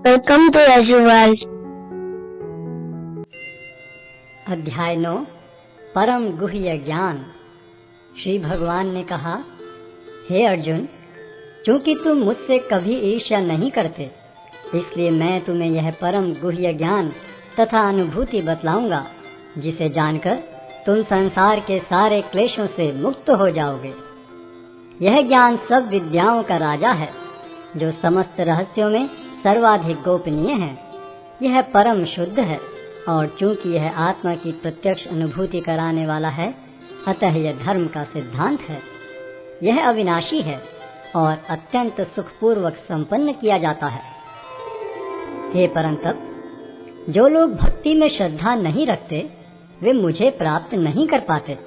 Welcome to World. अध्याय 9 परम गुह्य ज्ञान। श्री भगवान ने कहा, हे अर्जुन, चूंकि तुम मुझसे कभी ईर्ष्या नहीं करते, इसलिए मैं तुम्हें यह परम गुह्य ज्ञान तथा अनुभूति बतलाऊंगा, जिसे जानकर तुम संसार के सारे क्लेशों से मुक्त हो जाओगे। यह ज्ञान सब विद्याओं का राजा है, जो समस्त रहस्यों में सर्वाधिक गोपनीय है। यह परम शुद्ध है, और चूंकि यह आत्मा की प्रत्यक्ष अनुभूति कराने वाला है, अतः यह धर्म का सिद्धांत है। यह अविनाशी है और अत्यंत सुखपूर्वक संपन्न किया जाता है। हे परंतप, जो लोग भक्ति में श्रद्धा नहीं रखते, वे मुझे प्राप्त नहीं कर पाते।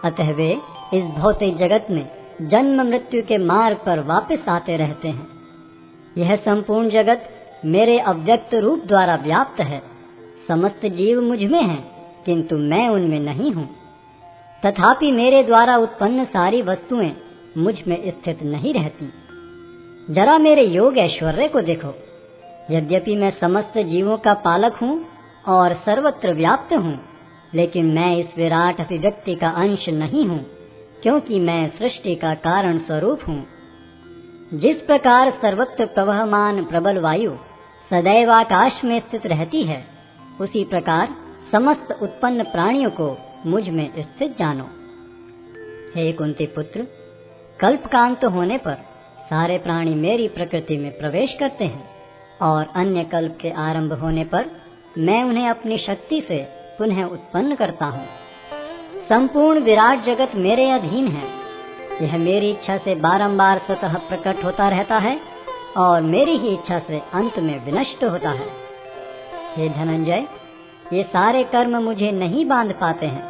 अतः वे इस भौतिक जगत में जन्म मृत्यु के मार्ग पर वापस आते रहते हैं। यह संपूर्ण जगत मेरे अव्यक्त रूप द्वारा व्याप्त है। समस्त जीव मुझ में हैं, किंतु मैं उनमें नहीं हूँ। तथापि मेरे द्वारा उत्पन्न सारी वस्तुएं मुझ में स्थित नहीं रहती। जरा मेरे योग ऐश्वर्य को देखो। यद्यपि मैं समस्त जीवों का पालक हूँ और सर्वत्र व्याप्त हूँ, लेकिन मैं इस विराट अभिव्यक्ति का अंश नहीं हूँ, क्योंकि मैं सृष्टि का कारण स्वरूप हूँ। जिस प्रकार सर्वत्र प्रवहमान प्रबल वायु सदैव आकाश में स्थित रहती है, उसी प्रकार समस्त उत्पन्न प्राणियों को मुझ में स्थित जानो। हे कुंती पुत्र, कल्पकांत होने पर सारे प्राणी मेरी प्रकृति में प्रवेश करते हैं, और अन्य कल्प के आरंभ होने पर मैं उन्हें अपनी शक्ति से पुनः उत्पन्न करता हूँ। संपूर्ण विराट जगत मेरे अधीन है। यह मेरी इच्छा से बारंबार स्वतः प्रकट होता रहता है, और मेरी ही इच्छा से अंत में विनष्ट होता है। हे धनंजय, ये सारे कर्म मुझे नहीं बांध पाते हैं।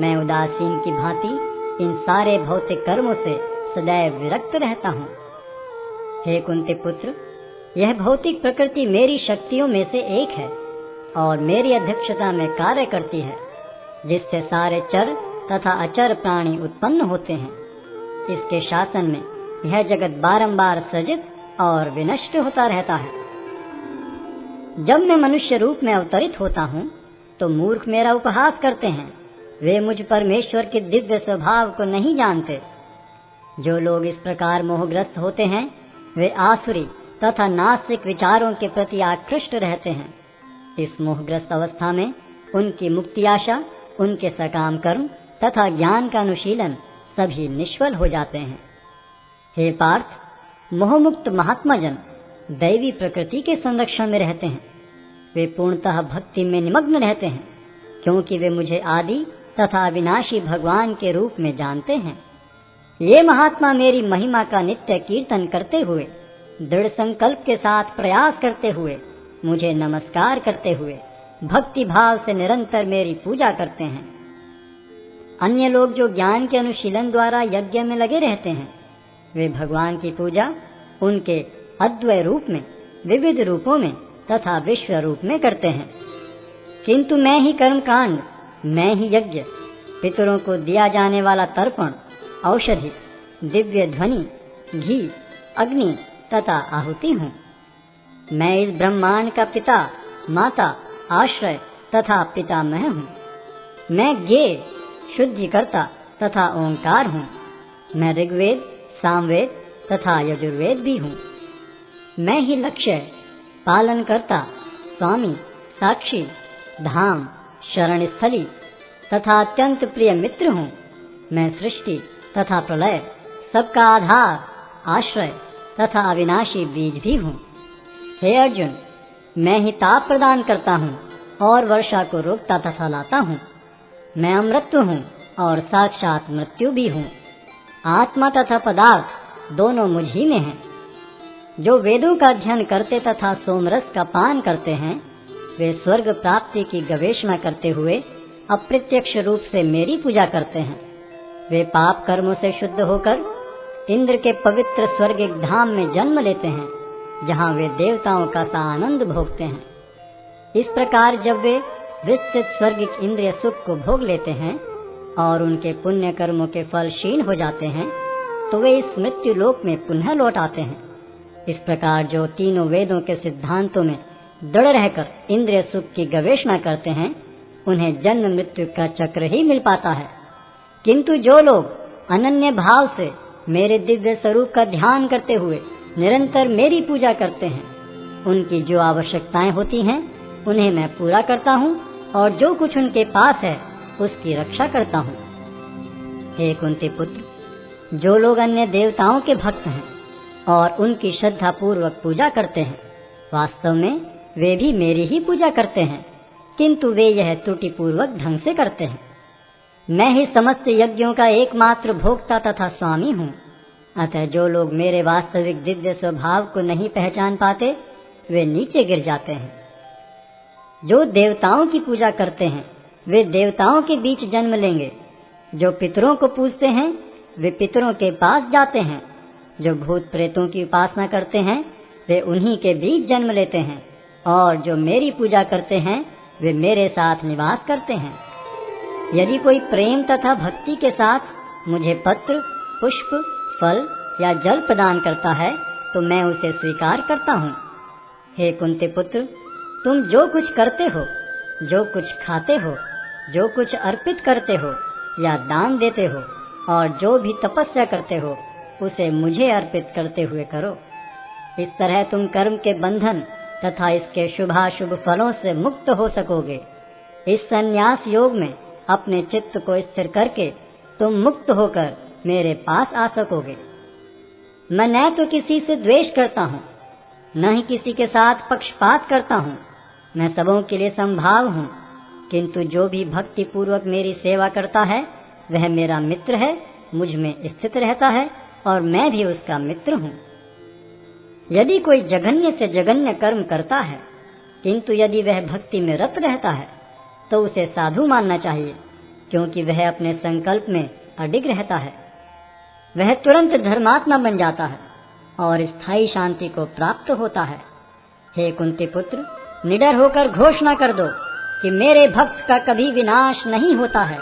मैं उदासीन की भांति इन सारे भौतिक कर्मों से सदैव विरक्त रहता हूँ। हे कुंती पुत्र, यह भौतिक प्रकृति मेरी शक्तियों में से एक है, और मेरी अध्यक्षता में कार्य करती है, जिससे सारे चर तथा अचर प्राणी उत्पन्न होते हैं। इसके शासन में यह जगत बारंबार सृजित और विनष्ट होता रहता है। जब मैं मनुष्य रूप में अवतरित होता हूँ, तो मूर्ख मेरा उपहास करते हैं। वे मुझ परमेश्वर के दिव्य स्वभाव को नहीं जानते। जो लोग इस प्रकार मोहग्रस्त होते हैं, वे आसुरी तथा नास्तिक विचारों के प्रति आकृष्ट रहते हैं। इस मोहग्रस्त अवस्था में उनकी मुक्ति आशा, उनके सकाम कर्म तथा ज्ञान का अनुशीलन सभी निष्फल हो जाते हैं। हे पार्थ, मोहमुक्त महात्मा जन दैवी प्रकृति के संरक्षण में रहते हैं। वे पूर्णतः भक्ति में निमग्न रहते हैं, क्योंकि वे मुझे आदि तथा अविनाशी भगवान के रूप में जानते हैं। ये महात्मा मेरी महिमा का नित्य कीर्तन करते हुए, दृढ़ संकल्प के साथ प्रयास करते हुए, मुझे नमस्कार करते हुए भक्ति भाव से निरंतर मेरी पूजा करते हैं। अन्य लोग जो ज्ञान के अनुशीलन द्वारा यज्ञ में लगे रहते हैं, वे भगवान की पूजा उनके अद्वय रूप में, विविध रूपों में तथा विश्व रूप में करते हैं। किंतु मैं ही कर्म कांड, मैं ही यज्ञ, पितरों को दिया जाने वाला तर्पण, औषधि, दिव्य ध्वनि, घी, अग्नि तथा आहुति हूँ। मैं इस ब्रह्मांड का पिता, माता, आश्रय तथा पितामह हूँ। मैं ज्ञेय, शुद्धिकर्ता तथा ओंकार हूँ। मैं ऋग्वेद, सामवेद तथा यजुर्वेद भी हूँ। मैं ही लक्ष्य, पालनकर्ता, स्वामी, साक्षी, धाम, शरण स्थली तथा अत्यंत प्रिय मित्र हूँ। मैं सृष्टि तथा प्रलय, सबका आधार, आश्रय तथा अविनाशी बीज भी हूँ। हे अर्जुन, मैं ही ताप प्रदान करता हूँ और वर्षा को रोकता तथा लाता हूँ। मैं अमृत हूँ और साक्षात मृत्यु भी हूँ। आत्मा तथा पदार्थ दोनों मुझ ही में हैं। जो वेदों का अध्ययन करते तथा सोमरस का पान करते हैं, वे स्वर्ग प्राप्ति की गवेषणा करते हुए अप्रत्यक्ष रूप से मेरी पूजा करते हैं। वे पाप कर्मों से शुद्ध होकर इंद्र के पवित्र स्वर्गिक धाम में जन्म लेते हैं, जहाँ वे देवताओं का सा आनंद भोगते हैं। इस प्रकार जब वे विस्तृत स्वर्गिक इंद्रिय सुख को भोग लेते हैं और उनके पुण्य कर्मों के फल क्षीण हो जाते हैं, तो वे इस मृत्यु लोक में पुनः लौट आते हैं। इस प्रकार जो तीनों वेदों के सिद्धांतों में दृढ़ रहकर इंद्रिय सुख की गवेषणा करते हैं, उन्हें जन्म मृत्यु का चक्र ही मिल पाता है। किंतु जो लोग अनन्य भाव से मेरे दिव्य स्वरूप का ध्यान करते हुए निरंतर मेरी पूजा करते हैं, उनकी जो आवश्यकताएं होती हैं उन्हें मैं पूरा करता हूँ और जो कुछ उनके पास है उसकी रक्षा करता हूँ। हे कुंती पुत्र, जो लोग अन्य देवताओं के भक्त हैं और उनकी श्रद्धा पूर्वक पूजा करते हैं, वास्तव में वे भी मेरी ही पूजा करते हैं, किंतु वे यह त्रुटिपूर्वक ढंग से करते हैं। मैं ही समस्त यज्ञों का एकमात्र भोक्ता तथा स्वामी हूँ। अतः जो लोग मेरे वास्तविक दिव्य स्वभाव को नहीं पहचान पाते, वे नीचे गिर जाते हैं। जो देवताओं की पूजा करते हैं वे देवताओं के बीच जन्म लेंगे। जो पितरों को पूजते हैं वे पितरों के पास जाते हैं। जो भूत प्रेतों की उपासना करते हैं वे उन्हीं के बीच जन्म लेते हैं। और जो मेरी पूजा करते हैं वे मेरे साथ निवास करते हैं। यदि कोई प्रेम तथा भक्ति के साथ मुझे पत्र, पुष्प, फल या जल प्रदान करता है तो मैं उसे स्वीकार करता हूँ। हे कुंती पुत्र, तुम जो कुछ करते हो, जो कुछ खाते हो, जो कुछ अर्पित करते हो या दान देते हो और जो भी तपस्या करते हो, उसे मुझे अर्पित करते हुए करो। इस तरह तुम कर्म के बंधन तथा इसके शुभाशुभ फलों से मुक्त हो सकोगे। इस संन्यास योग में अपने चित्त को स्थिर करके तुम मुक्त होकर मेरे पास आ सकोगे। मैं न तो किसी से द्वेष करता हूँ, न ही किसी के साथ पक्षपात करता हूँ। मैं सबों के लिए संभाव हूँ, किंतु जो भी भक्ति पूर्वक मेरी सेवा करता है वह मेरा मित्र है, मुझ में स्थित रहता है और मैं भी उसका मित्र हूँ। यदि कोई जघन्य से जघन्य कर्म करता है, किंतु यदि वह भक्ति में रत रहता है तो उसे साधु मानना चाहिए, क्योंकि वह अपने संकल्प में अडिग रहता है। वह तुरंत धर्मात्मा बन जाता है और स्थायी शांति को प्राप्त होता है। हे कुंती पुत्र, निडर होकर घोषणा कर दो कि मेरे भक्त का कभी विनाश नहीं होता है।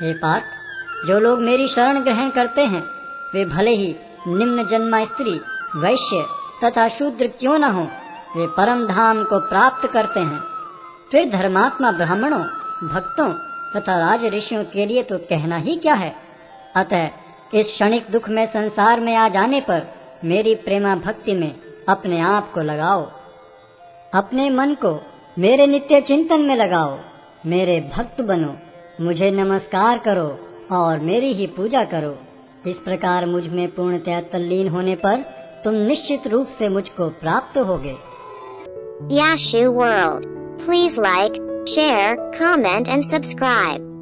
हे पार्थ, जो लोग मेरी शरण ग्रहण करते हैं वे भले ही निम्न जन्मा स्त्री, वैश्य तथा शूद्र क्यों न हो, वे परम धाम को प्राप्त करते हैं। फिर धर्मात्मा ब्राह्मणों, भक्तों तथा राज ऋषियों के लिए तो कहना ही क्या है। अतः इस क्षणिक दुख में संसार में आ जाने पर मेरी प्रेमा भक्ति में अपने आप को लगाओ। अपने मन को मेरे नित्य चिंतन में लगाओ। मेरे भक्त बनो, मुझे नमस्कार करो और मेरी ही पूजा करो। इस प्रकार मुझ में पूर्णतया तल्लीन होने पर तुम निश्चित रूप से मुझको प्राप्त होगे। Yashu World. Please like, share, comment and subscribe.